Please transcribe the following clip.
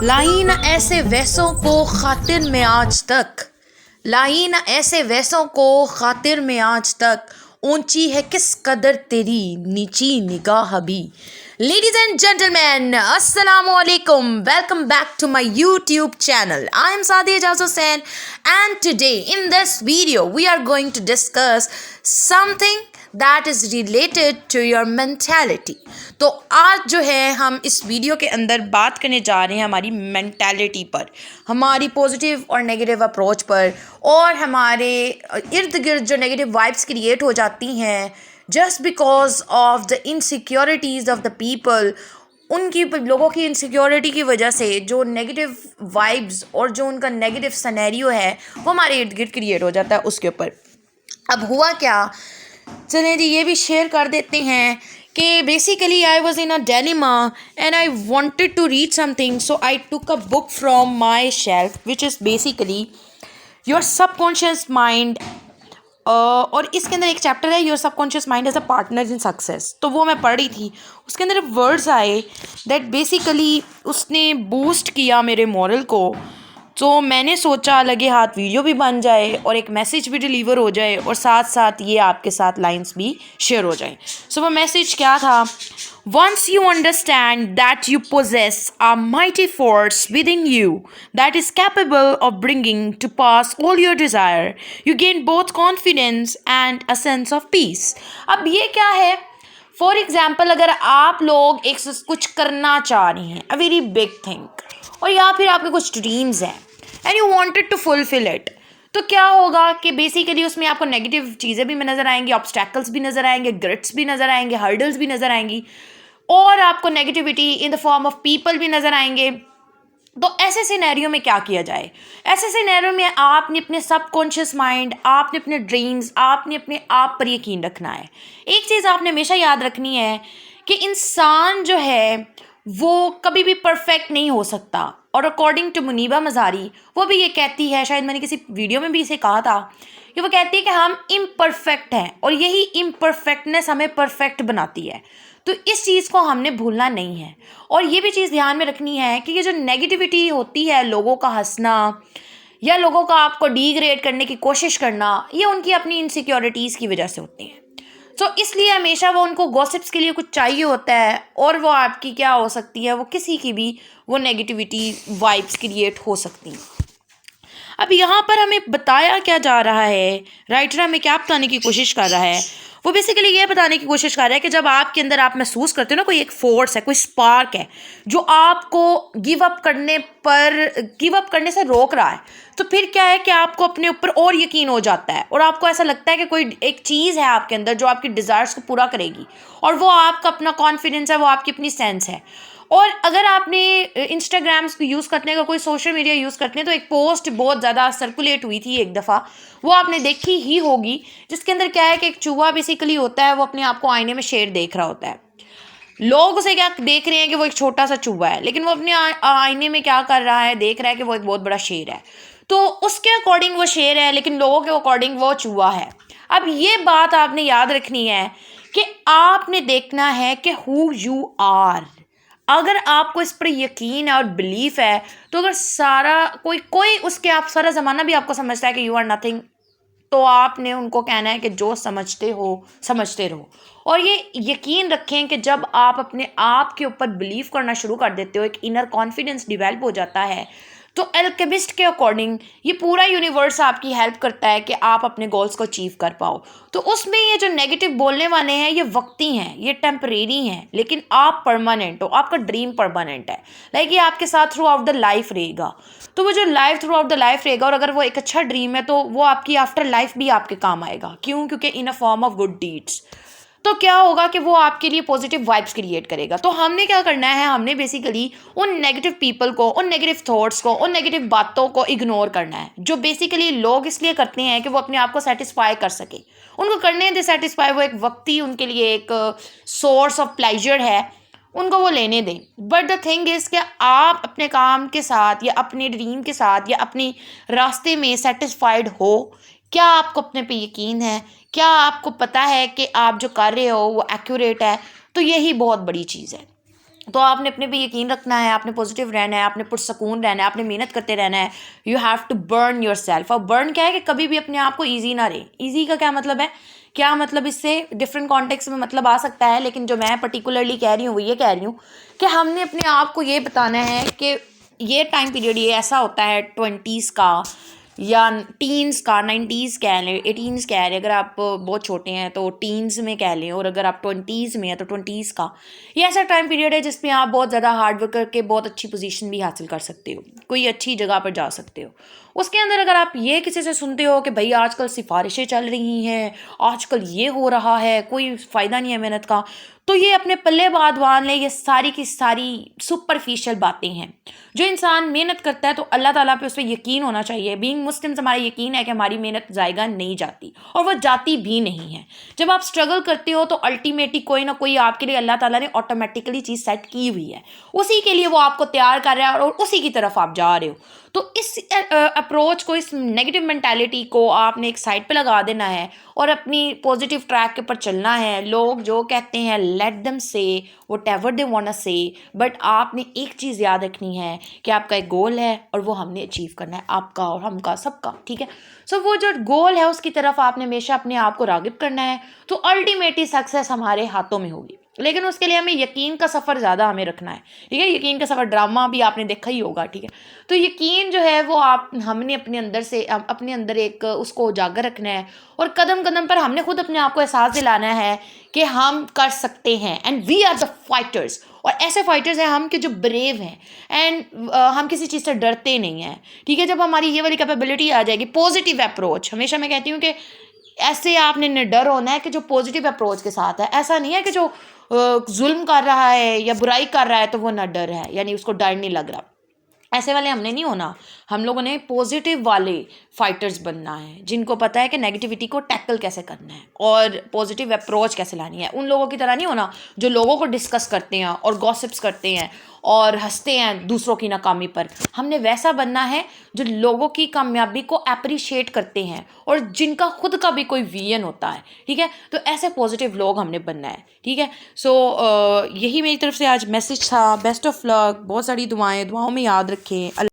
लाई न ऐसे वैसों को खातिर में आज तक, लाई न ऐसे वैसों को खातिर में आज तक, ऊंची है किस कदर तेरी नीची निगाह भी। Ladies and gentlemen, Assalamu alaikum. Welcome back to my YouTube channel. I am Sadia Ijaz Hussain, and today in this video we are going to discuss something that is related to your mentality. तो आज जो है हम इस video के अंदर बात करने जा रहे हैं हमारी मेंटालिटी पर, हमारी पॉजिटिव और नेगेटिव अप्रोच पर, और हमारे इर्द गिर्द जो नेगेटिव वाइब्स क्रिएट हो जाती हैं just because of the insecurities of the people. उनकी लोगों की इनसिक्योरिटी की वजह से जो नेगेटिव वाइब्स और जो उनका नेगेटिव सिनेरियो है वो हमारे इर्द गिर्द क्रिएट हो जाता है उसके ऊपर। अब हुआ क्या, चलें जी ये भी शेयर कर देते हैं कि basically I was in a dilemma and I wanted to read something, so I took a book from my shelf which is basically your subconscious mind. और इसके अंदर एक चैप्टर है your subconscious mind as a partner in success. तो वो मैं पढ़ रही थी, उसके अंदर वर्ड्स आए दैट बेसिकली उसने बूस्ट किया मेरे मॉरल को। तो मैंने सोचा लगे हाथ वीडियो भी बन जाए और एक मैसेज भी डिलीवर हो जाए और साथ साथ ये आपके साथ लाइंस भी शेयर हो जाए। सो वो मैसेज क्या था, Once you understand that you possess a mighty force within you that is capable of bringing to pass all your desire, you gain both confidence and a sense of peace. अब ये क्या है, for example अगर आप लोग एक कुछ करना चाह रहे हैं, अ वेरी बिग थिंग, और या फिर आपके कुछ ड्रीम्स हैं and you wanted to fulfil it, तो क्या होगा कि बेसिकली उसमें आपको नेगेटिव चीज़ें भी नज़र आएंगी, ऑब्स्टैकल्स भी नज़र आएंगे, ग्रिट्स भी नज़र आएंगे, हर्डल्स भी नज़र आएंगी, और आपको negativity in the form of people भी नज़र आएंगे। तो ऐसे सिनेरियो में क्या किया जाए, ऐसे सिनेरियो में आपने अपने सबकॉन्शियस माइंड, आपने अपने ड्रीम्स, आपने अपने आप पर यकीन रखना है। एक चीज़ आपने हमेशा याद रखनी है कि इंसान जो है वो कभी भी परफेक्ट नहीं हो सकता, और अकॉर्डिंग टू मुनीबा मज़ारी वो भी ये कहती है, शायद मैंने किसी वीडियो में भी इसे कहा था, कि वो कहती है कि हम इम्परफेक्ट हैं और यही इम्परफेक्टनेस हमें परफेक्ट बनाती है। तो इस चीज़ को हमने भूलना नहीं है, और ये भी चीज़ ध्यान में रखनी है कि ये जो नेगेटिविटी होती है, लोगों का हंसना या लोगों का आपको डिग्रेड करने की कोशिश करना, ये उनकी अपनी इनसिक्योरिटीज़ की वजह से होती हैं। तो इसलिए हमेशा वो उनको गॉसिप्स के लिए कुछ चाहिए होता है, और वो आपकी क्या हो सकती है, वो किसी की भी वो नेगेटिविटी वाइब्स क्रिएट हो सकती हैं। अब यहाँ पर हमें बताया क्या जा रहा है, राइटर हमें क्या बताने की कोशिश कर रहा है, वो बेसिकली ये बताने की कोशिश कर रहा है कि जब आपके अंदर आप महसूस करते हो ना कोई एक फोर्स है, कोई स्पार्क है जो आपको गिव अप करने से रोक रहा है, तो फिर क्या है कि आपको अपने ऊपर और यकीन हो जाता है और आपको ऐसा लगता है कि कोई एक चीज़ है आपके अंदर जो आपकी डिज़ायर्स को पूरा करेगी, और वो आपका अपना कॉन्फिडेंस है, वो आपकी अपनी सेंस है। और अगर आपने इंस्टाग्राम्स को यूज़ करने का, कोई सोशल मीडिया यूज़ करते हैं, तो एक पोस्ट बहुत ज़्यादा सर्कुलेट हुई थी एक दफ़ा, वो आपने देखी ही होगी, जिसके अंदर क्या है कि एक चूहा बेसिकली होता है, वो अपने आप को आईने में शेर देख रहा होता है। लोग उसे क्या देख रहे हैं कि वो एक छोटा सा चूहा है, लेकिन वो अपने आईने में क्या कर रहा है, देख रहा है कि वो एक बहुत बड़ा शेर है। तो उसके अकॉर्डिंग वो शेर है, लेकिन लोगों के अकॉर्डिंग वो चूहा है। अब ये बात आपने याद रखनी है कि आपने देखना है कि हु यू आर। अगर आपको इस पर यकीन है और बिलीफ है, तो अगर सारा कोई उसके आप सारा ज़माना भी आपको समझता है कि यू आर नथिंग, तो आपने उनको कहना है कि जो समझते हो समझते रहो। और ये यकीन रखें कि जब आप अपने आप के ऊपर बिलीव करना शुरू कर देते हो, एक इनर कॉन्फिडेंस डिवेल्प हो जाता है, तो एल्केमिस्ट के अकॉर्डिंग ये पूरा यूनिवर्स आपकी हेल्प करता है कि आप अपने गोल्स को अचीव कर पाओ। तो उसमें ये जो नेगेटिव बोलने वाले हैं ये वक्ती हैं, ये टेम्परेरी हैं, लेकिन आप परमानेंट हो, आपका ड्रीम परमानेंट है। लाइक ये आपके साथ थ्रू आउट द लाइफ रहेगा। तो वो जो life through out the life रहेगा, और अगर वो एक अच्छा ड्रीम है तो वो आपकी आफ्टर लाइफ भी आपके काम आएगा। क्यों? क्योंकि in a form of good deeds. तो क्या होगा कि वो आपके लिए पॉजिटिव वाइब्स क्रिएट करेगा। तो हमने क्या करना है, हमने बेसिकली उन नेगेटिव पीपल को, उन नेगेटिव थॉट्स को, उन नेगेटिव बातों को इग्नोर करना है, जो बेसिकली लोग इसलिए करते हैं कि वो अपने आप को सेटिस्फाई कर सके। उनको करने दें सेटिस्फाई, वो एक वक्ती उनके लिए एक सोर्स ऑफ प्लेजर है, उनको वो लेने दें। बट द थिंग इज़ कि आप अपने काम के साथ या अपने ड्रीम के साथ या अपने रास्ते में सेटिस्फाइड हो। क्या आपको अपने पे यकीन है? क्या आपको पता है कि आप जो कर रहे हो वो एक्यूरेट है? तो यही बहुत बड़ी चीज़ है। तो आपने अपने पे यकीन रखना है, आपने पॉजिटिव रहना है, आपने पुरसकून रहना है, आपने मेहनत करते रहना है। You have to burn yourself. और बर्न क्या है कि कभी भी अपने आप को ईजी ना रहे। ईजी का क्या मतलब है, क्या मतलब, इससे डिफरेंट कॉन्टेक्स्ट में मतलब आ सकता है, लेकिन जो मैं पर्टिकुलरली कह रही हूँ वो ये कह रही हूँ कि हमने अपने आप को ये बताना है कि ये टाइम पीरियड ये ऐसा होता है 20s का या टीन्स का, 90s कह लें, 18s कह लें, अगर आप बहुत छोटे हैं तो टीन्स में कह लें, और अगर आप 20s में हैं तो 20s का। ये ऐसा टाइम पीरियड है जिसमें आप बहुत ज़्यादा हार्ड वर्क करके बहुत अच्छी पोजीशन भी हासिल कर सकते हो, कोई अच्छी जगह पर जा सकते हो। उसके अंदर अगर आप ये किसी से सुनते हो कि भाई आजकल सिफारिशें चल रही हैं, आजकल ये हो रहा है, कोई फ़ायदा नहीं है मेहनत का, तो ये अपने पल्ले बांध लें, ये सारी की सारी सुपरफिशियल बातें हैं। जो इंसान मेहनत करता है तो अल्लाह ताला पे उस पर यकीन होना चाहिए। बीइंग मुस्लिम्स हमारा यकीन है कि हमारी मेहनत ज़ायगा नहीं जाती, और वह जाती भी नहीं है। जब आप स्ट्रगल करते हो तो अल्टीमेटली कोई ना कोई आपके लिए अल्लाह ताला ने ऑटोमेटिकली चीज़ सेट की हुई है, उसी के लिए वो आपको तैयार कर रहा है और उसी की तरफ आप जा रहे हो। तो इस अप्रोच को, इस नेगेटिव मेंटालिटी को आपने एक साइड पे लगा देना है और अपनी पॉजिटिव ट्रैक के ऊपर चलना है। लोग जो कहते हैं let them say whatever they want to say, but आपने एक चीज़ याद रखनी है कि आपका एक गोल है और वो हमने अचीव करना है, आपका और हमका, सबका, ठीक है। सो वो जो गोल है उसकी तरफ आपने हमेशा अपने आप को रागिब करना है, तो अल्टीमेटली सक्सेस हमारे हाथों में होगी। लेकिन उसके लिए हमें यकीन का सफ़र ज़्यादा हमें रखना है, ठीक है। यकीन का सफ़र ड्रामा भी आपने देखा ही होगा, ठीक है। तो यकीन जो है वो हमने अपने अंदर से अपने अंदर एक उसको उजागर रखना है, और कदम कदम पर हमने खुद अपने आप को एहसास दिलाना है कि हम कर सकते हैं, and we are the fighters. और ऐसे फाइटर्स हैं हम कि जो ब्रेव हैं, एंड हम किसी चीज़ से डरते नहीं हैं, ठीक है। जब हमारी ये वाली कैपेबिलिटी आ जाएगी, पॉजिटिव अप्रोच, हमेशा मैं कहती हूँ कि ऐसे आपने निडर होना है कि जो पॉजिटिव अप्रोच के साथ है। ऐसा नहीं है कि जो जुल्म कर रहा है या बुराई कर रहा है तो वो न डर है, यानी उसको डर नहीं लग रहा। ऐसे वाले हमने नहीं होना। हम लोगों ने पॉजिटिव वाले फाइटर्स बनना है, जिनको पता है कि नेगेटिविटी को टैकल कैसे करना है और पॉजिटिव अप्रोच कैसे लानी है। उन लोगों की तरह नहीं होना जो लोगों को डिस्कस करते हैं और गॉसिप्स करते हैं और हंसते हैं दूसरों की नाकामी पर। हमने वैसा बनना है जो लोगों की कामयाबी को अप्रिशिएट करते हैं और जिनका खुद का भी कोई विजन होता है, ठीक है। तो ऐसे पॉजिटिव लोग हमने बनना है, ठीक है। सो यही मेरी तरफ से आज मैसेज था। बेस्ट ऑफ लक, बहुत सारी दुआओं में याद रखें।